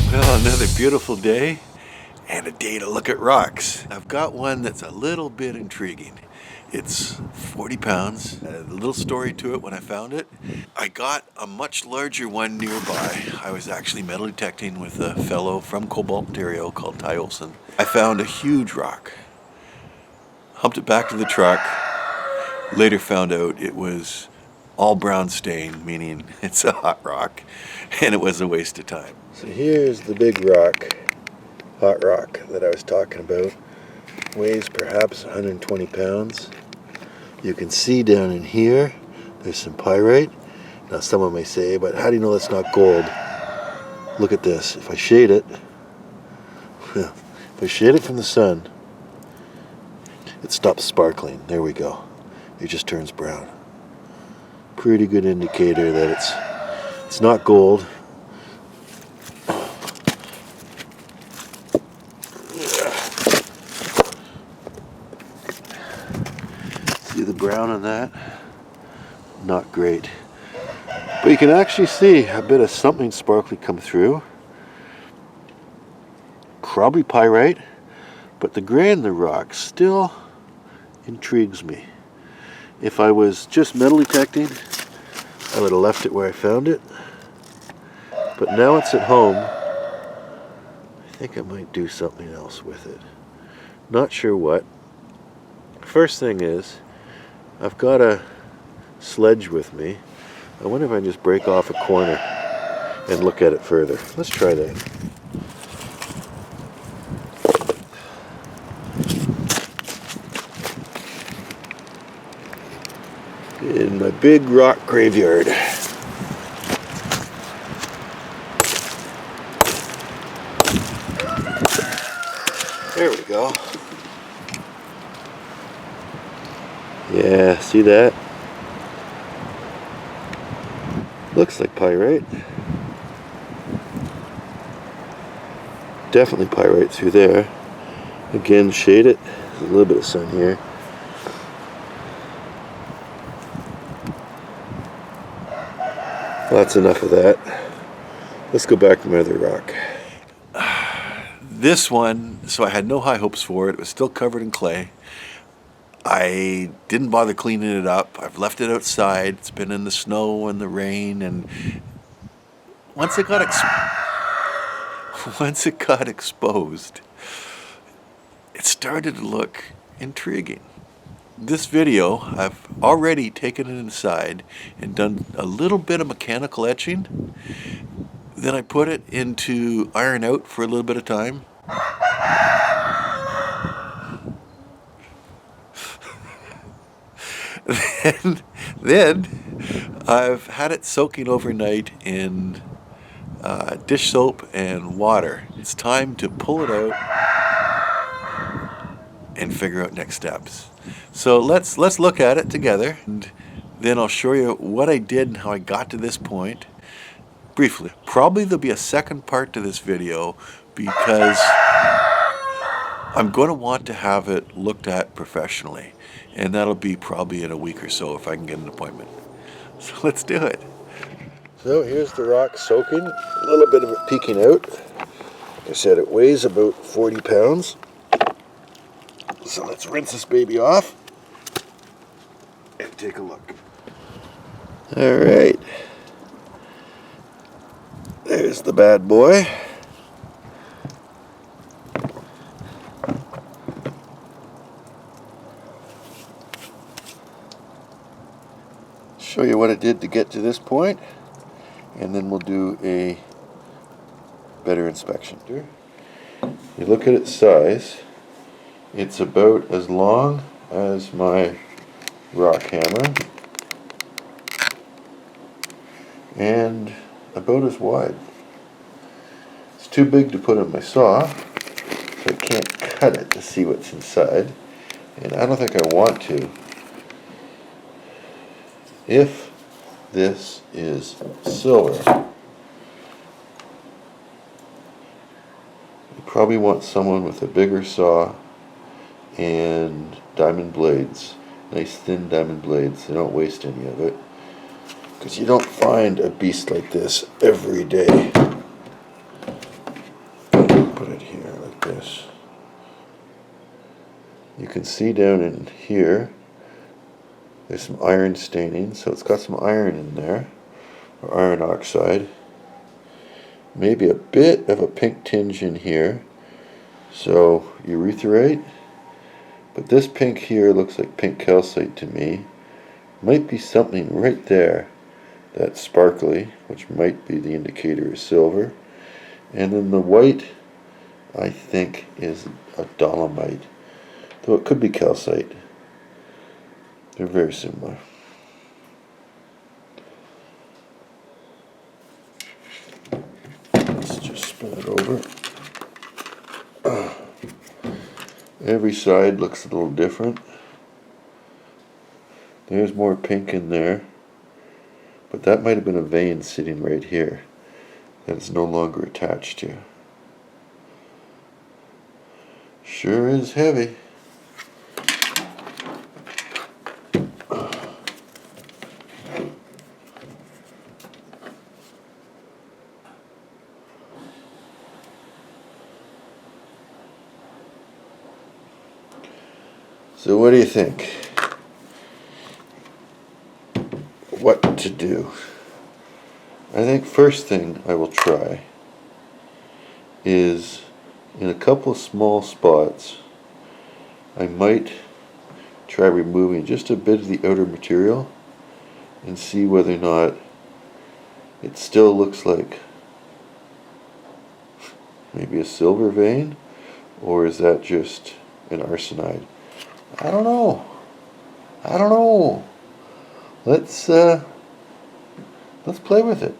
Well, another beautiful day and a day to look at rocks. I've got one that's a little bit intriguing. It's 40 pounds. A little story to it when I found it. I got a much larger one nearby. I was actually metal detecting with a fellow from Cobalt Ontario called Ty Olson. I found a huge rock. Humped it back to the truck. Later found out it was all brown stain, meaning it's a hot rock, and it was a waste of time. So here's the big rock, hot rock that I was talking about. Weighs perhaps 120 pounds. You can see down in here, there's some pyrite. Now someone may say, but how do you know that's not gold? Look at this. If I shade it, from the sun, it stops sparkling. There we go. It just turns brown. Pretty good indicator that it's not gold. See the brown on that? Not great. But you can actually see a bit of something sparkly come through. Probably pyrite, but the grain of the rock still intrigues me. If I was just metal detecting, I would have left it where I found it. But now it's at home, I think I might do something else with it. Not sure what. First thing is, I've got a sledge with me. I wonder if I can just break off a corner and look at it further. Let's try that. In my big rock graveyard. There we go. Yeah, see that? Looks like pyrite. Definitely pyrite through there. Again, shade it. There's a little bit of sun here. That's enough of that. Let's go back to my other rock. This one, so I had no high hopes for it. It was still covered in clay. I didn't bother cleaning it up. I've left it outside. It's been in the snow and the rain, and once it got exposed, it started to look intriguing. This video, I've already taken it inside and done a little bit of mechanical etching. Then I put it into iron out for a little bit of time. then I've had it soaking overnight in dish soap and water. It's time to pull it out and figure out next steps. So let's look at it together, and then I'll show you what I did and how I got to this point. Briefly, probably there'll be a second part to this video because I'm going to want to have it looked at professionally, and that'll be probably in a week or so if I can get an appointment. So let's do it. So here's the rock soaking, a little bit of it peeking out. Like I said, it weighs about 40 pounds. So let's rinse this baby off and take a look. All right. There's the bad boy. Show you what it did to get to this point, and then we'll do a better inspection. You look at its size. It's about as long as my rock hammer and about as wide. It's too big to put in my saw, so I can't cut it to see what's inside, and I don't think I want to. If this is silver, you probably want someone with a bigger saw and diamond blades, nice thin diamond blades. They don't waste any of it, because you don't find a beast like this every day. You can see down in here, there's some iron staining, so it's got some iron in there, or iron oxide. Maybe a bit of a pink tinge in here, so urethyrite. But this pink here looks like pink calcite to me. Might be something right there that's sparkly, which might be the indicator of silver. And then the white, I think, is a dolomite, though it could be calcite. They're very similar. Let's just spin it over. Every side looks a little different. There's more pink in there, but that might have been a vein sitting right here that it's no longer attached to. Sure is heavy. So what do you think? What to do? I think first thing I will try is, in a couple of small spots, I might try removing just a bit of the outer material and see whether or not it still looks like maybe a silver vein, or is that just an arsenide? I don't know. I don't know. Let's play with it.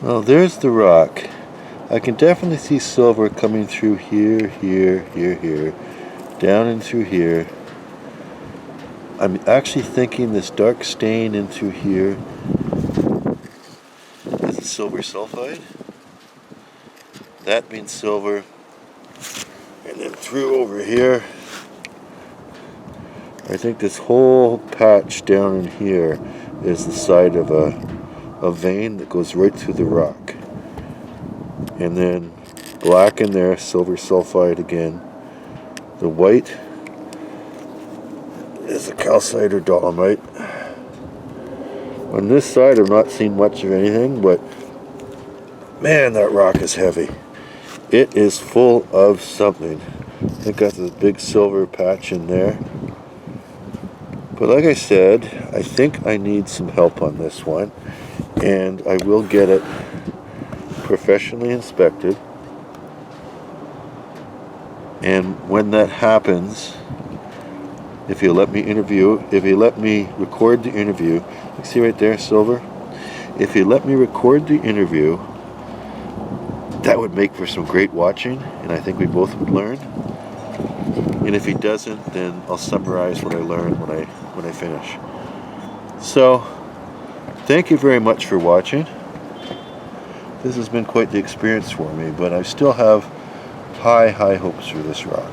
Well, there's the rock. I can definitely see silver coming through here, here, here, here, down and through here. I'm actually thinking this dark stain into here is a silver sulfide. That means silver. And then through over here, I think this whole patch down in here is the side of a vein that goes right through the rock. And then black in there, silver sulfide again. The white is a calcite or dolomite. On this side I've not seen much of anything, but man, that rock is heavy. It is full of something. I think that's a big silver patch in there. But like I said, I think I need some help on this one, and I will get it professionally inspected. And when that happens, if you let me record the interview, you see right there, silver? If you let me record the interview, that would make for some great watching, and I think we both would learn. And if he doesn't, then I'll summarize what I learned when I finish. So, thank you very much for watching. This has been quite the experience for me, but I still have high hopes for this rock.